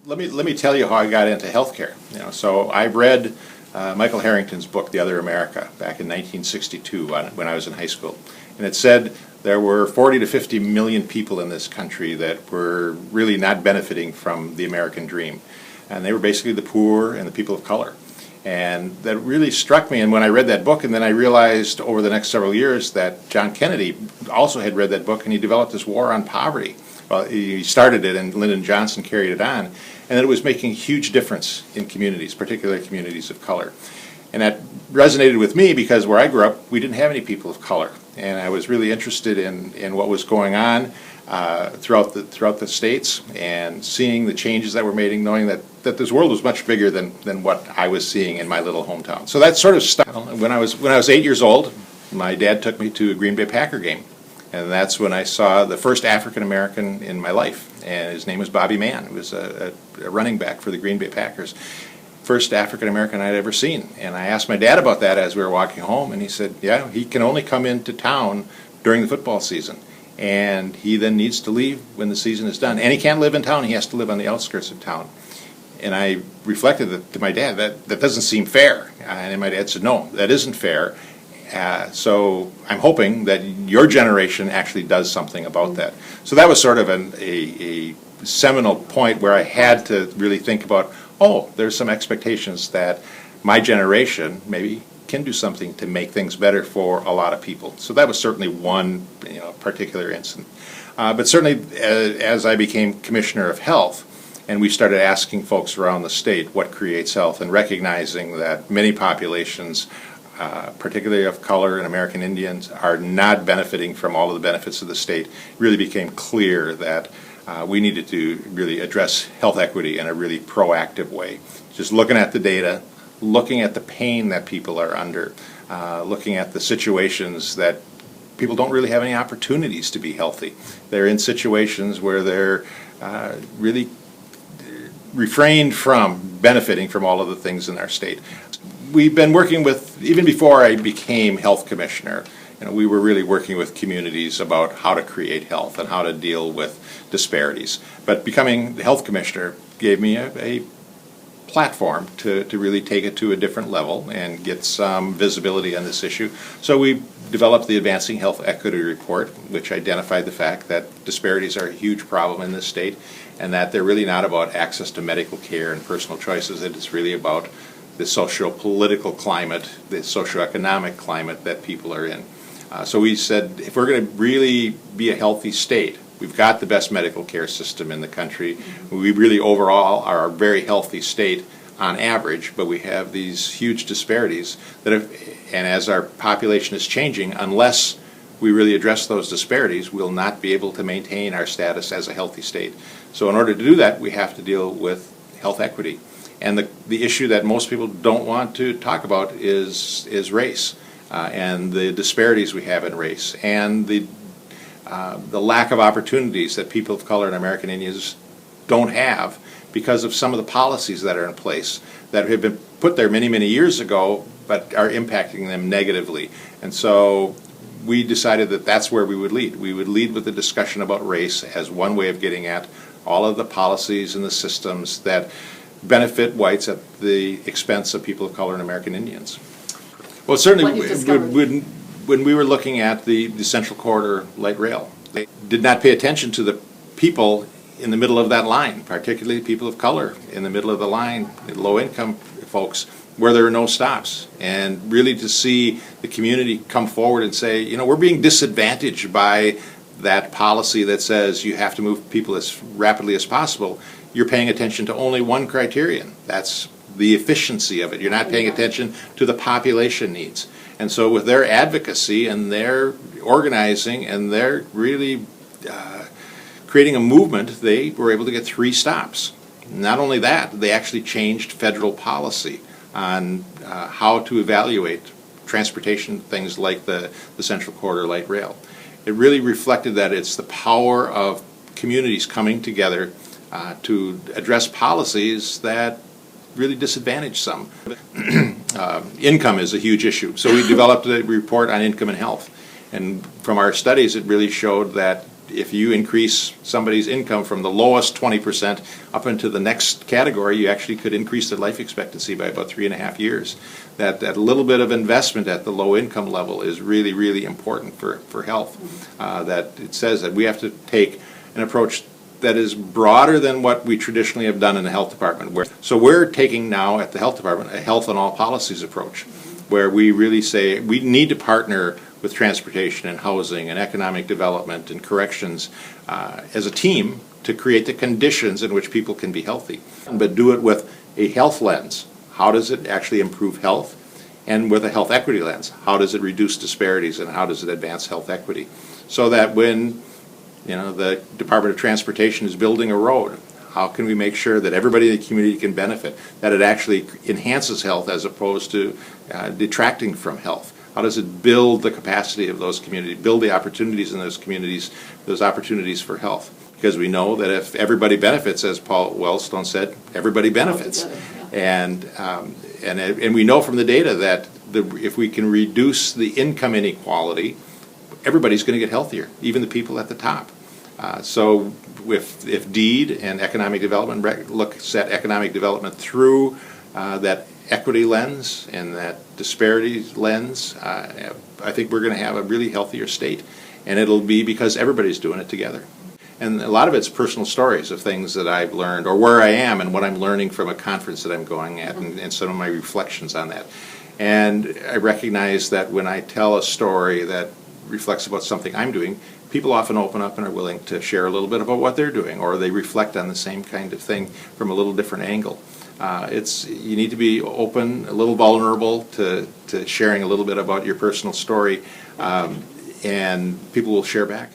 Let me tell you how I got into healthcare. So I read Michael Harrington's book, The Other America, back in 1962 when I was in high school, and it said there were 40 to 50 million people in this country that were really not benefiting from the American dream, and they were basically the poor and the people of color. And that really struck me, and when I read that book, and then I realized over the next several years that John Kennedy also had read that book, and he developed this war on poverty. Well, he started it, and Lyndon Johnson carried it on, and that it was making a huge difference in communities, particularly communities of color. And that resonated with me because where I grew up, we didn't have any people of color, and I was really interested in what was going on throughout the states, and seeing the changes that were made, and knowing that this world was much bigger than what I was seeing in my little hometown. So that sort of started when I was 8 years old. My dad took me to a Green Bay Packer game, and that's when I saw the first African American in my life, and his name was Bobby Mann. He was a running back for the Green Bay Packers. First African American I'd ever seen. And I asked my dad about that as we were walking home, and he said, yeah, he can only come into town during the football season, and he then needs to leave when the season is done. And he can't live in town, he has to live on the outskirts of town. And I reflected to my dad, that doesn't seem fair. And my dad said, no, that isn't fair. So I'm hoping that your generation actually does something about that. So that was sort of a seminal point where I had to really think about, oh, there's some expectations that my generation maybe can do something to make things better for a lot of people. So that was certainly one particular incident. But certainly as I became Commissioner of Health, and we started asking folks around the state what creates health, and recognizing that many populations, particularly of color and American Indians, are not benefiting from all of the benefits of the state, it really became clear that we needed to really address health equity in a really proactive way. Just looking at the data, looking at the pain that people are under, looking at the situations that people don't really have any opportunities to be healthy. They're in situations where they're really refrained from benefiting from all of the things in our state. We've been working with, even before I became health commissioner, we were really working with communities about how to create health and how to deal with disparities. But becoming the health commissioner gave me a platform to really take it to a different level and get some visibility on this issue. So we developed the Advancing Health Equity Report, which identified the fact that disparities are a huge problem in this state, and that they're really not about access to medical care and personal choices. It's really about the socio-political climate, the socioeconomic climate that people are in. So we said, if we're going to really be a healthy state, we've got the best medical care system in the country. We really overall are a very healthy state on average, but we have these huge disparities that and as our population is changing, unless we really address those disparities, we'll not be able to maintain our status as a healthy state. So in order to do that, we have to deal with health equity. And the issue that most people don't want to talk about is race, and the disparities we have in race, and the lack of opportunities that people of color and American Indians don't have because of some of the policies that are in place that have been put there many, many years ago, but are impacting them negatively. And so we decided that that's where we would lead. We would lead with a discussion about race as one way of getting at all of the policies and the systems that benefit whites at the expense of people of color and American Indians. Well, certainly when we were looking at the Central Corridor light rail, they did not pay attention to the people in the middle of that line, particularly people of color in the middle of the line, low-income folks, where there are no stops. And really to see the community come forward and say, we're being disadvantaged by that policy that says you have to move people as rapidly as possible. You're paying attention to only one criterion. That's the efficiency of it. You're not paying attention to the population needs. And so with their advocacy and their organizing and their really creating a movement, they were able to get 3 stops. Not only that, they actually changed federal policy on how to evaluate transportation, things like the Central Corridor light rail. It really reflected that it's the power of communities coming together to address policies that really disadvantage some. Income is a huge issue. So we developed a report on income and health. And from our studies, it really showed that if you increase somebody's income from the lowest 20% up into the next category, you actually could increase their life expectancy by about 3.5 years. That little bit of investment at the low income level is really, really important for health. That it says that we have to take an approach that is broader than what we traditionally have done in the health department. So we're taking now at the health department a health on all policies approach, where we really say we need to partner with transportation and housing and economic development and corrections as a team to create the conditions in which people can be healthy, but do it with a health lens. How does it actually improve health? And with a health equity lens, how does it reduce disparities and how does it advance health equity? So that when the Department of Transportation is building a road, how can we make sure that everybody in the community can benefit, that it actually enhances health as opposed to detracting from health? How does it build the capacity of those communities, build the opportunities in those communities, those opportunities for health? Because we know that if everybody benefits, as Paul Wellstone said, everybody benefits. And we know from the data that if we can reduce the income inequality, everybody's going to get healthier, even the people at the top. So if DEED and economic development looks at economic development through that equity lens and that disparity lens, I think we're going to have a really healthier state. And it'll be because everybody's doing it together. And a lot of it's personal stories of things that I've learned or where I am and what I'm learning from a conference that I'm going at and some of my reflections on that. And I recognize that when I tell a story that reflects about something I'm doing, people often open up and are willing to share a little bit about what they're doing, or they reflect on the same kind of thing from a little different angle. You need to be open, a little vulnerable to sharing a little bit about your personal story, and people will share back.